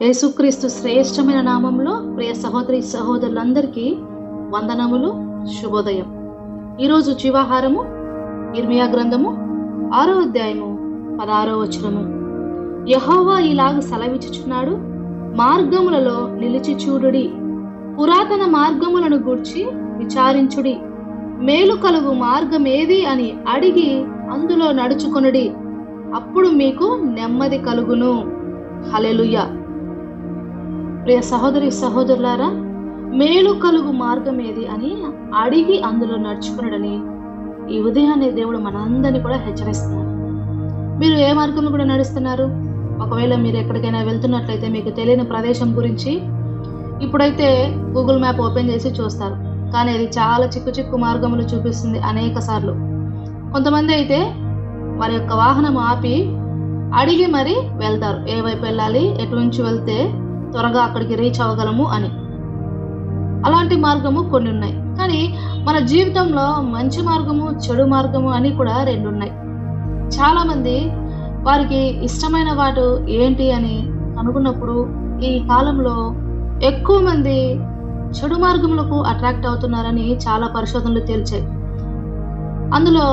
యేసుక్రీస్తు శ్రేష్టమైన నామంలో ప్రియ సహోదరి సహోదరులందరికీ వందనములు, శుభోదయం. ఈరోజు జీవాహారము ఇర్మియా గ్రంథము 6వ అధ్యాయము 16వ వచనము. యెహోవా ఇలాగ సెలవిచ్చుచున్నాడు, మార్గములలో నిలిచి చూడుడి, పురాతన మార్గములను గూర్చి విచారించుడి, మేలు కలుగు మార్గమేది అని అడిగి అందులో నడుచుకొనుడి, అప్పుడు మీకు నెమ్మది కలుగును. హల్లెలూయా. ప్రియ సహోదరి సహోదరులారా, మేలు కలుగు మార్గం ఏది అని అడిగి అందులో నడుచుకున్నాడని ఈ ఉదయాన్నే దేవుడు మనందరినీ కూడా హెచ్చరిస్తున్నారు. మీరు ఏ మార్గంలో కూడా నడుస్తున్నారు? ఒకవేళ మీరు ఎక్కడికైనా వెళ్తున్నట్లయితే మీకు తెలియని ప్రదేశం గురించి ఇప్పుడైతే గూగుల్ మ్యాప్ ఓపెన్ చేసి చూస్తారు, కానీ అది చాలా చిక్కు మార్గములు చూపిస్తుంది అనేక సార్లు. కొంతమంది అయితే వారి యొక్క వాహనం ఆపి అడిగి మరి వెళ్తారు, ఏ వైపు వెళ్ళాలి, ఎటు నుంచి వెళ్తే త్వరగా అక్కడికి రీచ్ అవ్వగలము అని. అలాంటి మార్గము కొన్ని ఉన్నాయి. కానీ మన జీవితంలో మంచి మార్గము, చెడు మార్గము అని కూడా రెండు ఉన్నాయి. చాలా మంది వారికి ఇష్టమైన వాటి ఏంటి అని కనుగొన్నప్పుడు ఈ కాలంలో ఎక్కువ మంది చెడు మార్గములకు అట్రాక్ట్ అవుతున్నారని చాలా పరిశోధనలు తేల్చాయి. అందులో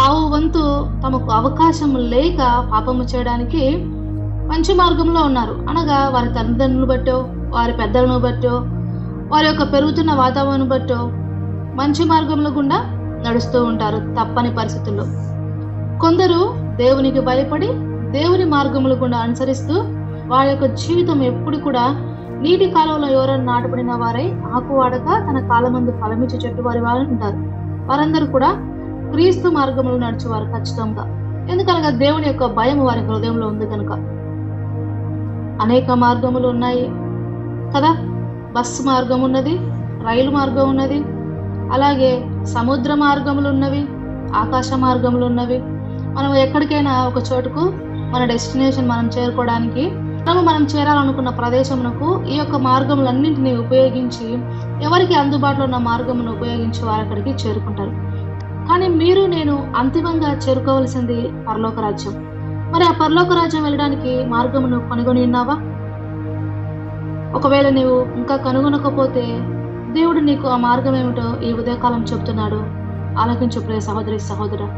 పావు వంతు తమకు అవకాశం లేక పాపము చేయడానికి మంచి మార్గంలో ఉన్నారు. అనగా వారి తల్లిదండ్రులను బట్టో, వారి పెద్దలను బట్టో, వారి యొక్క పెరుగుతున్న వాతావరణం బట్టో మంచి మార్గంలో గుండా నడుస్తూ ఉంటారు తప్పని పరిస్థితుల్లో. కొందరు దేవునికి భయపడి దేవుని మార్గముల గుండా అనుసరిస్తూ వారి యొక్క జీవితం ఎప్పుడు కూడా నీటి కాలంలో ఎవరైనా నాటబడిన వారై ఆకు వాడక తన కాలమందు ఫలమిచ్చి చెట్టు వారి వారు ఉంటారు. వారందరూ కూడా క్రీస్తు మార్గంలో నడిచేవారు ఖచ్చితంగా. ఎందుకనగా దేవుని యొక్క భయం వారి హృదయంలో ఉంది కనుక. అనేక మార్గములు ఉన్నాయి కదా. బస్సు మార్గం ఉన్నది, రైలు మార్గం ఉన్నది, అలాగే సముద్ర మార్గములు ఉన్నవి, ఆకాశ మార్గములు ఉన్నవి. మనం ఎక్కడికైనా ఒక చోటుకు మన డెస్టినేషన్ మనం చేరుకోవడానికి మనం చేరాలనుకున్న ప్రదేశమునకు ఈ యొక్క మార్గములన్నింటినీ ఉపయోగించి ఎవరికి అందుబాటులో ఉన్న మార్గమును ఉపయోగించి వారు అక్కడికి చేరుకుంటారు. కానీ మీరు నేను అంతిమంగా చేరుకోవలసింది పరలోక రాజ్యం. మరి ఆ పరలోక రాజ్యం వెళ్ళడానికి మార్గమును కనుగొని ఉన్నావా? ఒకవేళ నీవు ఇంకా కనుగొనకపోతే దేవుడు నీకు ఆ మార్గం ఏమిటో ఈ ఉదయకాలం చెప్తున్నాడు. ఆలకించు ప్రియ సహోదరి సహోదరా.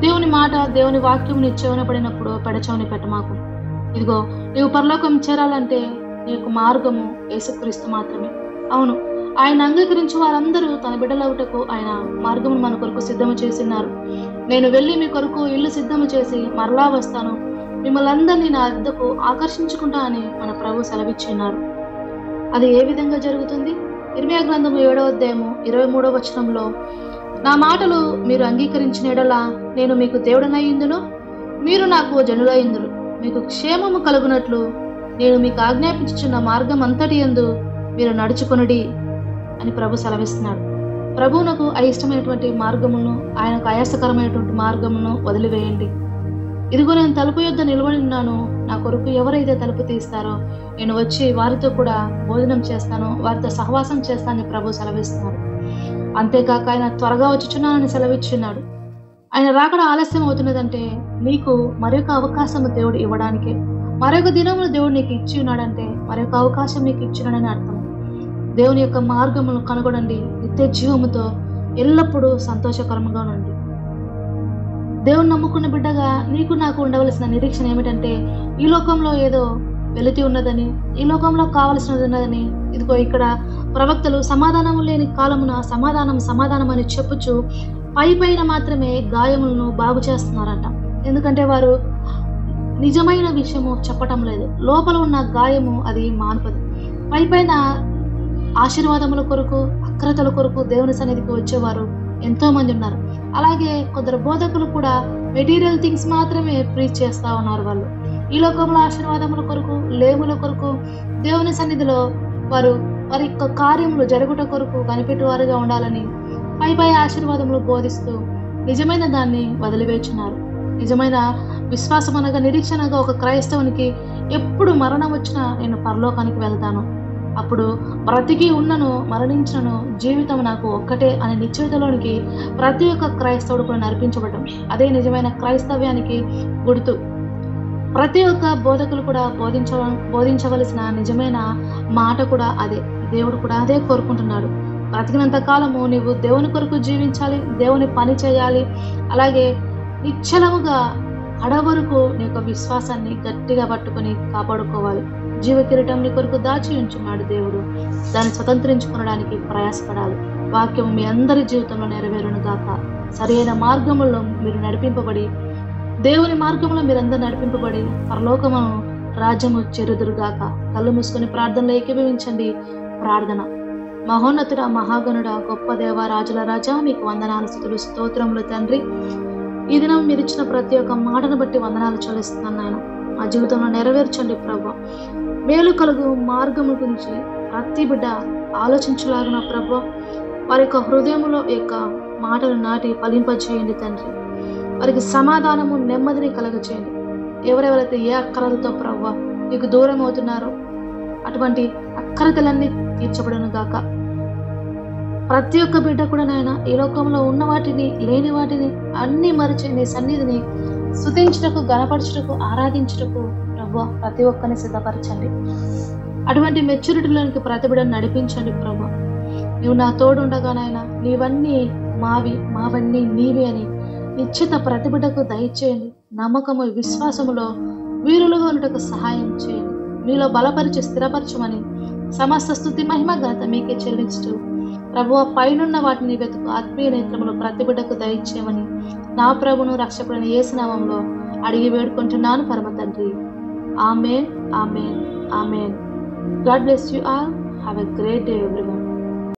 దేవుని మాట, దేవుని వాక్యం నీ చెవిన పడినప్పుడు పెడచెవిని పెట్టమాకు. ఇదిగో, నీవు పరలోకం చేరాలంటే నీకు మార్గము యేసుక్రీస్తు మాత్రమే. అవును, ఆయన అంగీకరించి వారందరూ తన బిడ్డలవుటకు ఆయన మార్గమును మన కొరకు సిద్ధము చేసినారు. నేను వెళ్ళి మీ కొరకు ఇల్లు సిద్ధము చేసి మరలా వస్తాను, మిమ్మల్ని అందరినీ నా వద్దకు ఆకర్షించుకుంటా అని మన ప్రభు సెలవిచ్చిన్నారు. అది ఏ విధంగా జరుగుతుంది? ఇర్మియా గ్రంథము 7వ అధ్యాయము 23వ వచనంలో, నా మాటలు మీరు అంగీకరించిన యెడల నేను మీకు దేవుడనయ్యుందును, మీరు నాకు జనులయ్యుందురు, మీకు క్షేమము కలుగునట్లు నేను మీకు ఆజ్ఞాపించుచున్న మార్గం అంతటి యందు మీరు నడుచుకొనుడి అని ప్రభు సెలవిస్తున్నాడు. ప్రభువునకు అయిష్టమైనటువంటి మార్గమును, ఆయనకు ఆయాసకరమైనటువంటి మార్గమును వదిలివేయండి. ఇదిగో, నేను తలుపు యొద్ద నిలబడి ఉన్నాను, నా కొరకు ఎవరైతే తలుపు తీస్తారో నేను వచ్చి వారితో కూడా భోజనం చేస్తాను, వారితో సహవాసం చేస్తానని ప్రభు సెలవిస్తున్నాడు. అంతేకాక ఆయన త్వరగా వచ్చుచున్నానని సెలవిచ్చున్నాడు. ఆయన రాకడ ఆలస్యం అవుతున్నదంటే నీకు మరొక అవకాశం దేవుడు ఇవ్వడానికే. మరొక దినమును దేవుడు నీకు ఇచ్చి ఉన్నాడంటే మరొక అవకాశం నీకు ఇచ్చినాడని అర్థం. దేవుని యొక్క మార్గమును కనుగొనండి. నిత్య జీవముతో ఎల్లప్పుడూ సంతోషకరంగా ఉండండి. దేవుని నమ్ముకున్న బిడ్డగా నీకు నాకు ఉండవలసిన నిరీక్షణ ఏమిటంటే, ఈ లోకంలో ఏదో వెలితి ఉన్నదని, ఈ లోకంలో కావలసినది ఉన్నదని. ఇదిగో, ఇక్కడ ప్రవక్తలు సమాధానం లేని కాలమున సమాధానం అని చెప్పుచు పైన మాత్రమే గాయములను బాగు చేస్తున్నారంట. ఎందుకంటే వారు నిజమైన విషయము చెప్పటం లేదు. లోపల ఉన్న గాయము అది మాన్పదు. పైన ఆశీర్వాదముల కొరకు, అక్రతల కొరకు దేవుని సన్నిధికి వచ్చేవారు ఎంతో మంది ఉన్నారు. అలాగే కొందరు బోధకులు కూడా మెటీరియల్ థింగ్స్ మాత్రమే ప్రీచ్ చేస్తా ఉన్నారు. వాళ్ళు ఈ లోకంలో ఆశీర్వాదముల కొరకు, లేముల కొరకు, దేవుని సన్నిధిలో వారు వారి యొక్క కార్యములు జరుగుట కొరకు కనిపెట్టువారుగా ఉండాలని పై ఆశీర్వాదములు బోధిస్తూ నిజమైన దాన్ని వదిలివేచున్నారు. నిజమైన విశ్వాసం అనగా, నిరీక్షణగా ఒక క్రైస్తవునికి ఎప్పుడు మరణం వచ్చినా నేను పరలోకానికి వెళ్తాను, అప్పుడు బ్రతికి ఉన్నను మరణించినను జీవితం నాకు ఒక్కటే అనే నిశ్చయితలోనికి ప్రతి ఒక్క క్రైస్తవుడు కూడా నడిపించబడటం. అదే నిజమైన క్రైస్తవ్యానికి గుర్తు. ప్రతి ఒక్క బోధకులు కూడా బోధించవలసిన నిజమైన మాట కూడా అదే. దేవుడు కూడా అదే కోరుకుంటున్నాడు. బ్రతికినంత కాలము నీవు దేవుని కొరకు జీవించాలి, దేవుని పని చేయాలి. అలాగే నిశ్చలముగా కడవరకు నీ యొక్క విశ్వాసాన్ని గట్టిగా పట్టుకొని కాపాడుకోవాలి. జీవ కిరీటం నీ కొరకు దాచి ఉంచున్నాడు దేవుడు. దాన్ని స్వతంత్రించుకోవడానికి ప్రయాసపడాలి. వాక్యం మీ అందరి జీవితంలో నెరవేరును గాక. సరైన మార్గంలో మీరు నడిపింపబడి, దేవుని మార్గంలో మీరందరూ నడిపింపబడి పరలోకమును రాజ్యము చేరుదురుగాక. కళ్ళు మూసుకొని ప్రార్థనలో ఏకీభవించండి. ప్రార్థన. మహోన్నతుడ, మహాగణుడ, గొప్ప దేవ, రాజుల రాజా, మీకు వందనాలు, స్తుతులు, స్తోత్రములు తండ్రి. ఈ దినం మీరు ఇచ్చిన ప్రతి ఒక్క మాటను బట్టి వందనాలు చెల్లిస్తున్నాను నాయన. మా జీవితంలో నెరవేర్చండి ప్రభు. మేలు కలుగు మార్గము గురించి ప్రతి బిడ్డ ఆలోచించలాగిన ప్రభు. వారి యొక్క హృదయంలో యొక్క మాటలు నాటి ఫలింపచేయండి తండ్రి. వారికి సమాధానము, నెమ్మదిని కలగచేయండి. ఎవరెవరైతే ఏ అక్కరలతో ప్రభు నీకు దూరం అవుతున్నారో అటువంటి అక్కరతలన్నీ తీర్చబడను గాక. ప్రతి ఒక్క బిడ్డ కూడా నాయన ఈ లోకంలో ఉన్న వాటిని, లేని వాటిని అన్ని మరిచి నీ సన్నిధిని స్తుతించుటకు, గణపరచుటకు, ఆరాధించుటకు ప్రభు ప్రతి ఒక్కరిని సిద్ధపరచండి. అటువంటి మెచ్యూరిటీలోనికి ప్రతి బిడ్డను నడిపించండి ప్రభు. నువ్వు నా తోడుండగా నాయన నీవన్నీ మావి, మావన్నీ నీవి అని నిశ్చిత ప్రతి బిడ్డకు దయచేయండి. నమ్మకము, విశ్వాసములో వీరులుగా ఉండటకు సహాయం చేయండి. మీలో బలపరిచి స్థిరపరచమని సమస్త స్తుతి, మహిమ, ఘనత మీకే చెల్లించు ప్రభువ. పైనున్న వాటిని వెతుకు ఆత్మీయ నేత్రములు ప్రతి బిడ్డకు దయచేయమని నా ప్రభును రక్షకుడైన యేసు నామములో అడిగి వేడుకుంటున్నాను పరమ తండ్రి. ఆమేన్, ఆమేన్, ఆమేన్. God bless you all. Have a great day everyone.